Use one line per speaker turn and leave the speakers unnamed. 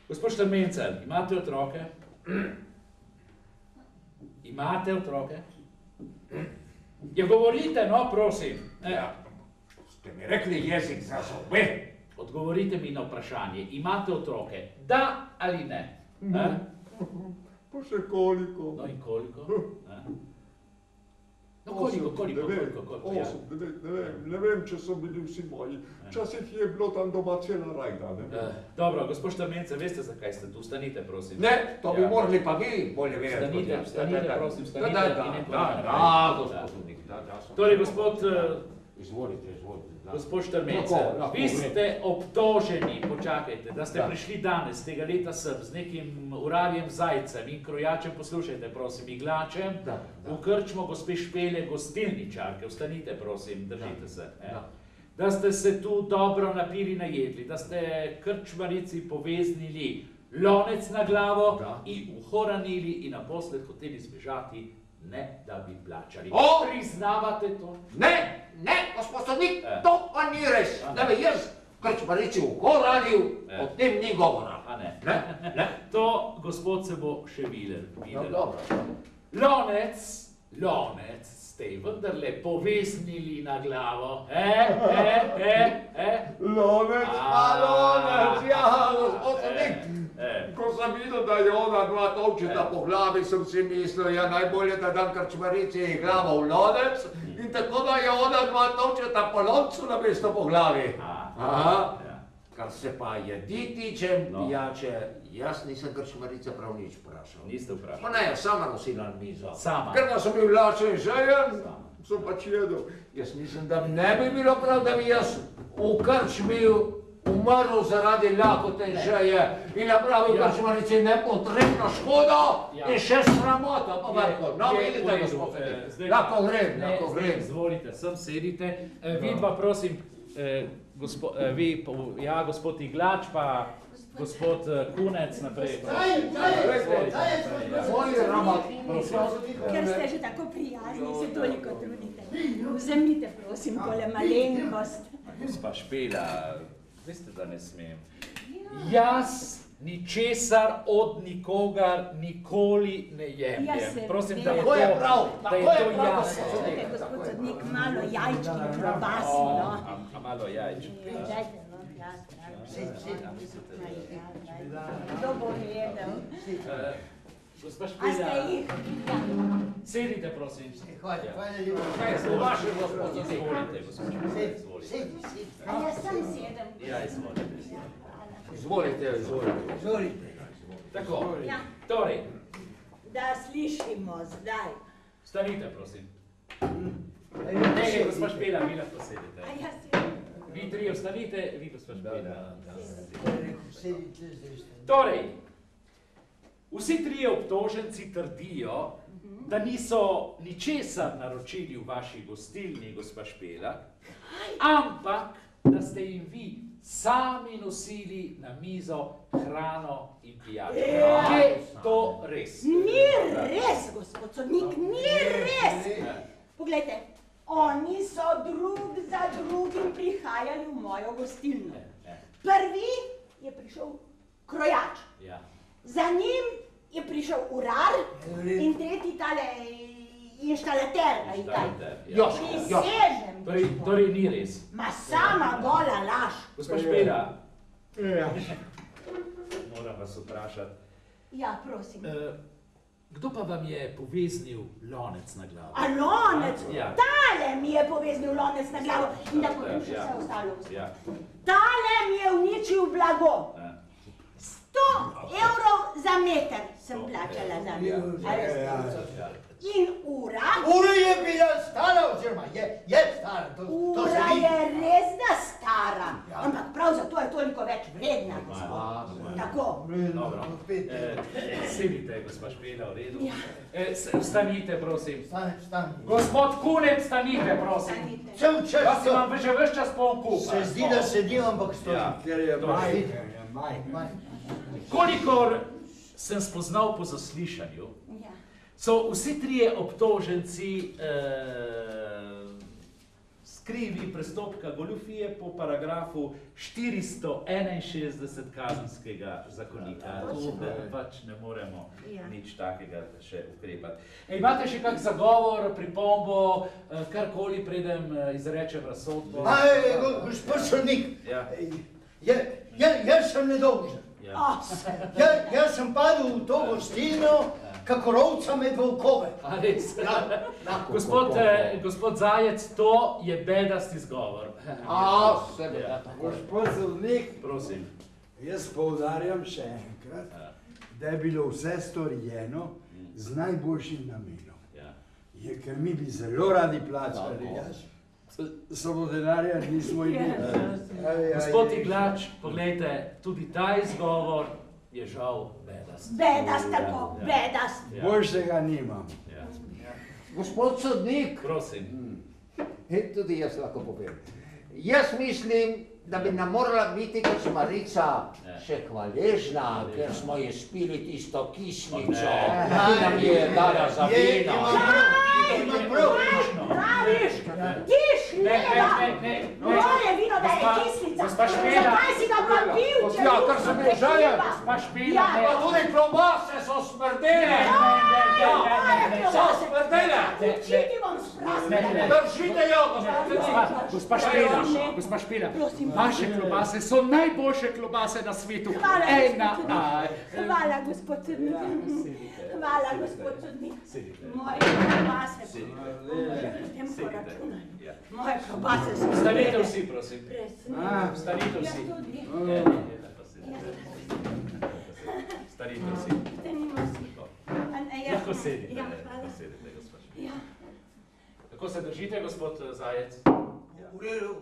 Gospod Štrmencel, imate otroke? Imate otroke? Ja, govorite, no, prosim.
Ste mi rekli jezik za zobe?
Odgovorite mi na vprašanje. Imate otroke? Da ali ne?
Pa še koliko?
No in koliko? No koliko?
8, 9, ne vem, če so bili vsi moji. Včasih je bilo tam doma cela rajda, ne vem.
Dobro, gospod Štrmencel, veste, zakaj ste tu? Vstanite, prosim.
Ne, to bi morali pa vi bolje vedeti.
Vstanite, prosim, vstanite.
Da.
Torej, gospod...
Izvolite.
Gospod Štrmencel, vi ste obtoženi, počakajte, da ste prišli danes, tega leta sem, z nekim Urarjem Zajcem in krojačem, poslušajte, prosim, Iglačem, v krčmo gospe Špele, gostilničarke, vstanite, prosim, držite se. Da ste se tu dobro napili, najedli, da ste krčmarici poveznili lonec na glavo in uhoranili in naposled hoteli zbežati, ne da bi plačali. Priznavate to?
Ne, gospod sodnik, to pa ni res. Da bi jaz krčmarici uhoranil, o tem ni govora.
A ne? To, gospod, se bo še videl.
Dobro.
Lonec ste vendarle poveznili na glavo.
Lonec, ja, gospod sodnik. Ko sem videl, da je ona dva tolčeta po glavi, sem si mislil, ja, najbolje, da dam krčmarici glavo v lonec in tako da je ona dva tolčeta po loncu namesto po glavi. Kar se pa jedi tiče, pijače, jaz nisem krčmarice prav nič vprašal.
Niste vprašali?
Pa ne, sama nosila na mizo.
Sama?
Ker da sem bil lačen željen, sem pač jedel. Jaz mislim, da ne bi bilo prav, da bi jaz v krčmi umrl zaradi lakote in želje in napravil krčmarici nepotrebno škodo in še sramota. No, vidite, gospod, lahko grem.
Izvolite, sem sedite. Vidva, prosim, gospod Iglač, pa gospod Kunec naprej.
Ker ste že tako prijazni, se toliko trudite. Vzemite, prosim, tole malenkost.
Gospa Špela, veste, da ne smem. Jaz ničesar od nikogar nikoli ne jemljem. Prosim, da je to jasno.
Čujte, gospod sodnik, malo jajčki in klobasi, no.
A malo jajčki.
Dajte, no, kdo bo vedel?
Gospa
A
Špela,
ste jih?
sedite, prosim.
Hvala.
Kaj je v vašem gospodu? Izvolite, gospod Špela, izvolite.
A jaz sem sedem.
Ja, izvolite.
Izvolite.
Tako, torej.
Da slišimo zdaj.
Stanite, prosim. Ne, gospa Špela, vi lahko sedite.
A jaz sedem.
Vi trije vstanite, vi gospa Špela.
Sedite.
Torej, vsi trije obtoženci trdijo, da niso ničesar naročili v vaši gostilni, gospa Špela, ampak da ste jim vi sami nosili na mizo hrano in pijačo. Je to res?
Ni res, gospod sodnik, ni res! Poglejte, oni so drug za drugim prihajali v mojo gostilno. Prvi je prišel krojač, za njim je prišel urar in tretji tale inštalater. Prisežem.
Torej ni res.
Ma sama gola laž.
Gospa Špela, moram vas vprašati.
Ja, prosim.
Kdo pa vam je poveznil lonec na glavo?
A lonec? Tale mi je poveznil lonec na glavo in da povem še vse ostalo. Tale mi je uničil blago. 100 evrov za meter sem plačala za njo. In ura?
Ura je bila stara, oziroma je stara.
Ura je res da stara, ampak prav zato je toliko več vredna. Tako.
Dobro. Sedite, gospa Špela, v redu. Vstanite, prosim. Gospod Kunec, vstanite, prosim. Pa si vam že ves čas poln kupa.
Se zdi, da sedim, ampak stojim.
Ker je maj.
Kolikor sem spoznal po zaslišanju, so vsi trije obtoženci skrivi prestopka goljufije po paragrafu 461 kazenskega zakonika. Tu pač ne moremo nič takega še ukrepati. Imate še kak zagovor, pripombo, karkoli preden izrečem razsodbo?
Gospod sodnik, jaz sem nedolžen. Jaz sem padel v to gostilno, kako rovca med volkove.
A res? Gospod Zajec, to je bedast izgovor.
Seveda.
Gospod sodnik,
prosim.
Jaz poudarjam še enkrat, da je bilo vse storjeno z najboljšim namenom. Ker mi bi zelo radi plačali, samo denarja nismo imeli.
Gospod Iglač, poglejte, tudi ta izgovor je žal bedast.
Bedast tako, bedast.
Boljšega nimam.
Gospod sodnik,
prosim.
Tudi jaz lahko povem. Jaz mislim, da bi nam morala biti krčmarica še hvaležna, ker smo ji spili tisto kisnico, ki nam je dala za vino.
Praviš, ti šleda, moje vino da je kisnica, zakaj si ga pa pil, če
Ker sem bil žaljen.
Gospa Špela,
Pa tudi klobase so smrdele. So smrdele.
Če ti bom spraznila.
Držite jo,
Gospa Špela, vaše klobase so najboljše klobase na svetu.
Hvala, gospod sodnik. Hvala, gospod sodnik. Moje klobase. Potem poračunaj. Moje klobase so smrdele.
Vstanite vsi, prosim. Vstanite vsi. Vstanite vsi.
Vstanimo vsi.
Lahko sedite.
Ja, hvala.
Sedite, gospod Špela. Kako se držite, gospod Zajec?
V redu.